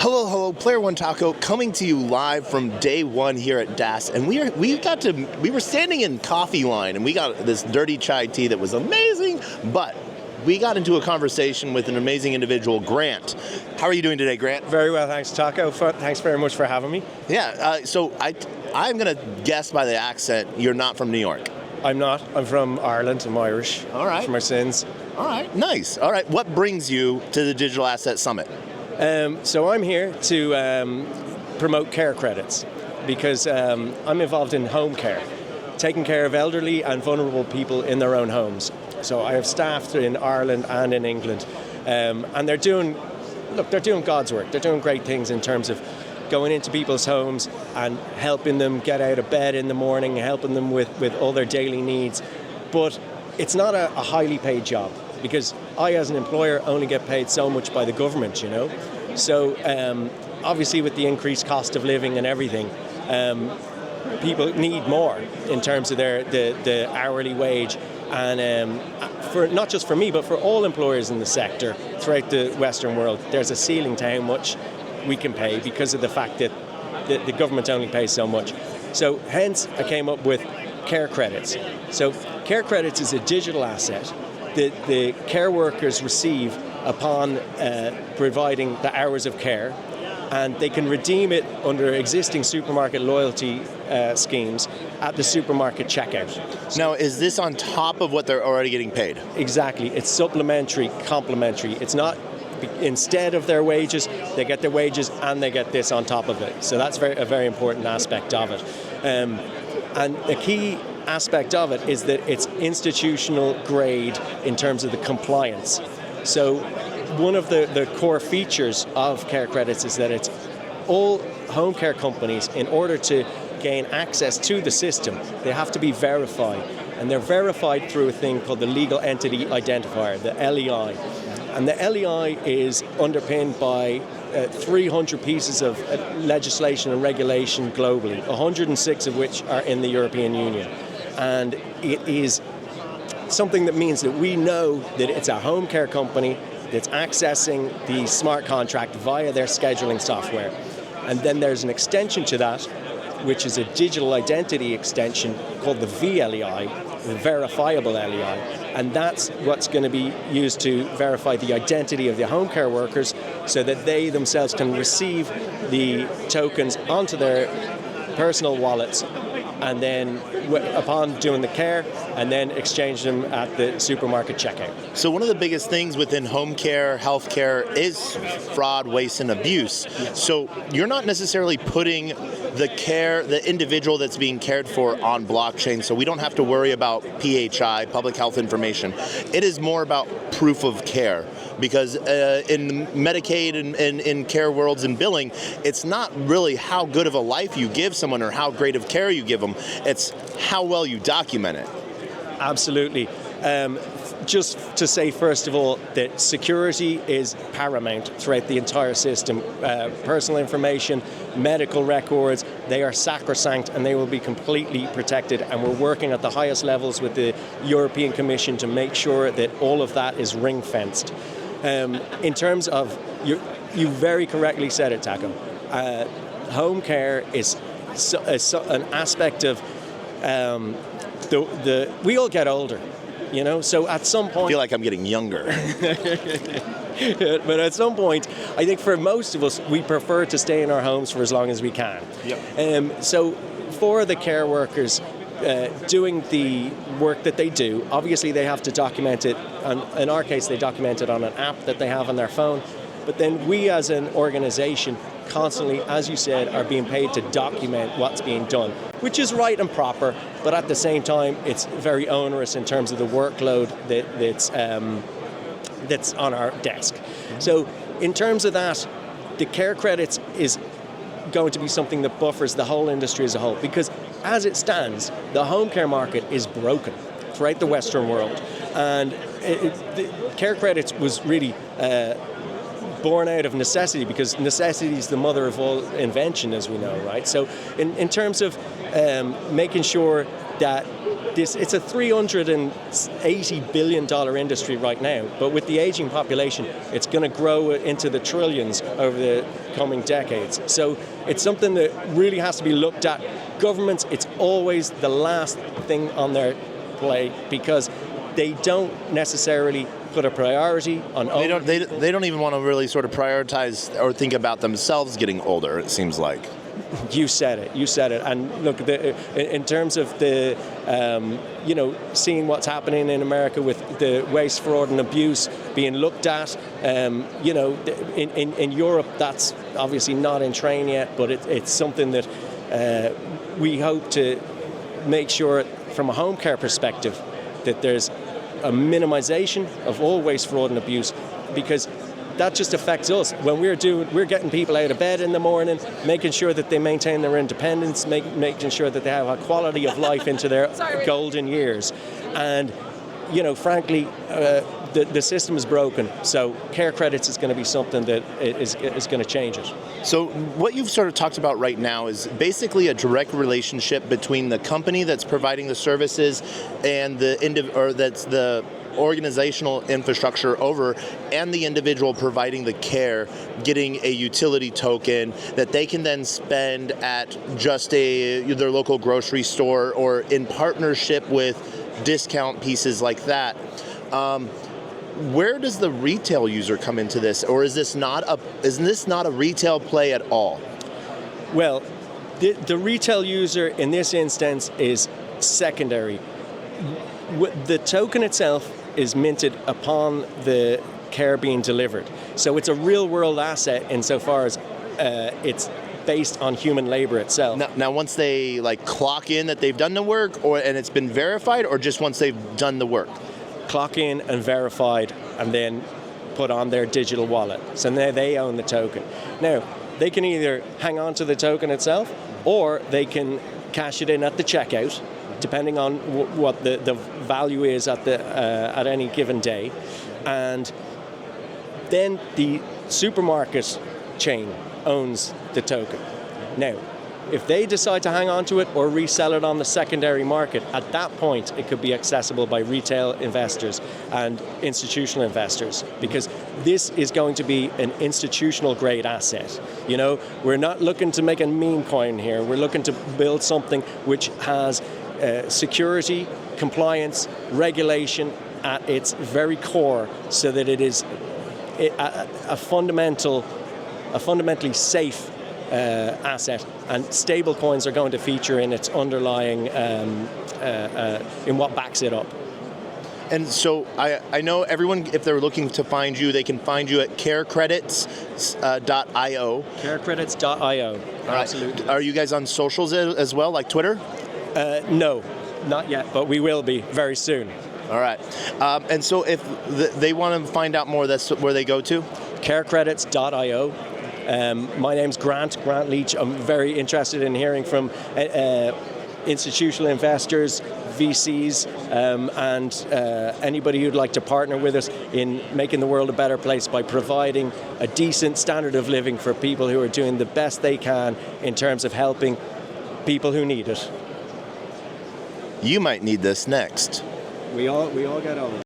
Hello, hello, Player One Taco, coming to you live from day one here at DAS, and we were standing in coffee line, and we got this dirty chai tea that was amazing, but we got into a conversation with an amazing individual, Grant. How are you doing today, Grant? Very well, thanks, Taco. Thanks very much for having me. Yeah, so I'm gonna guess by the accent you're not from New York. I'm not. I'm from Ireland. I'm Irish. All right. For my sins. All right, nice. All right, what brings you to the Digital Asset Summit? So I'm here to promote care credits because I'm involved in home care, taking care of elderly and vulnerable people in their own homes. So I have staff in Ireland and in England, and they're doing God's work. They're doing great things in terms of going into people's homes and helping them get out of bed in the morning, helping them with all their daily needs. But it's not a highly paid job, because I, as an employer, only get paid so much by the government, you know. So obviously with the increased cost of living and everything, people need more in terms of the hourly wage. And for not just for me, but for all employers in the sector throughout the Western world, there's a ceiling to how much we can pay because of the fact that the government only pays so much. So hence I came up with care credits. So care credits is a digital asset that the care workers receive upon providing the hours of care, and they can redeem it under existing supermarket loyalty schemes at the supermarket checkout. Now, is this on top of what they're already getting paid? Exactly. It's supplementary, complementary. It's not instead of their wages. They get their wages and they get this on top of it. So that's a very important aspect of it. And a key aspect of it is that it's institutional grade in terms of the compliance. So one of the core features of care credits is that it's all home care companies, in order to gain access to the system, they have to be verified. And they're verified through a thing called the Legal Entity Identifier, the LEI. And the LEI is underpinned by 300 pieces of legislation and regulation globally, 106 of which are in the European Union. And it is something that means that we know that it's a home care company that's accessing the smart contract via their scheduling software. And then there's an extension to that, which is a digital identity extension called the VLEI, the verifiable LEI. And that's what's going to be used to verify the identity of the home care workers so that they themselves can receive the tokens onto their personal wallets, and then upon doing the care, and then exchange them at the supermarket checkout. So one of the biggest things within home care, health care, is fraud, waste, and abuse. Yes. So you're not necessarily putting the individual that's being cared for on blockchain, so we don't have to worry about PHI, public health information. It is more about proof of care, because in Medicaid and in care worlds and billing, it's not really how good of a life you give someone or how great of care you give them. It's how well you document it. Absolutely. Just to say, first of all, that security is paramount throughout the entire system. Personal information, medical records, they are sacrosanct and they will be completely protected. And we're working at the highest levels with the European Commission to make sure that all of that is ring-fenced. In terms of, you very correctly said it, Taco. Home care is an aspect of we all get older, you know, so at some point... I feel like I'm getting younger. But at some point, I think for most of us, we prefer to stay in our homes for as long as we can. Yep. So for the care workers doing the work that they do, obviously they have to document it. And in our case, they document it on an app that they have on their phone. But then we as an organization constantly, as you said, are being paid to document what's being done, which is right and proper, but at the same time, it's very onerous in terms of the workload that's on our desk. So in terms of that, the care credits is going to be something that buffers the whole industry as a whole, because as it stands, the home care market is broken throughout the Western world. And the care credits was really born out of necessity, because necessity is the mother of all invention, as we know, right? So in terms of making sure that it's a $380 billion industry right now, but with the aging population, it's going to grow into the trillions over the coming decades. So it's something that really has to be looked at. Governments, it's always the last thing on their plate because they don't necessarily put a priority on. They don't even want to really sort of prioritize or think about themselves getting older. It seems like. You said it. And look, in terms of the, seeing what's happening in America with the waste, fraud, and abuse being looked at, in Europe, that's obviously not in train yet, but it's something that we hope to make sure, from a home care perspective, that there's a minimization of all waste, fraud, and abuse, because that just affects us. When we're getting people out of bed in the morning, making sure that they maintain their independence, making sure that they have a quality of life into their golden years. And, frankly, the system is broken. So care credits is going to be something that is going to change it. So what you've sort of talked about right now is basically a direct relationship between the company that's providing the services and that's the organizational infrastructure over, and the individual providing the care, getting a utility token that they can then spend at just their local grocery store or in partnership with discount pieces like that. Where does the retail user come into this, or is this not a retail play at all? Well, the retail user in this instance is secondary. The token itself is minted upon the care being delivered. So it's a real-world asset insofar as it's based on human labor itself. Now, once they clock in that they've done the work, and it's been verified, or just once they've done the work? Clock in and verified, and then put on their digital wallet. So now they own the token. Now, they can either hang on to the token itself, or they can cash it in at the checkout, depending on what the value is at any given day. And then the supermarket chain owns the token. Now, if they decide to hang on to it or resell it on the secondary market, at that point it could be accessible by retail investors and institutional investors, because this is going to be an institutional grade asset. We're not looking to make a meme coin here. We're looking to build something which has security, compliance, regulation at its very core, so that it is a fundamentally safe asset, and stable coins are going to feature in its underlying in what backs it up. And so I know everyone, if they're looking to find you, they can find you at carecredits.io. Carecredits.io. Absolutely. Are you guys on socials as well, like Twitter? No, not yet, but we will be very soon. All right. And so if they want to find out more, that's where they go to? Carecredits.io. My name's Grant Leach. I'm very interested in hearing from institutional investors, VCs, and anybody who'd like to partner with us in making the world a better place by providing a decent standard of living for people who are doing the best they can in terms of helping people who need it. You might need this next. We all get old.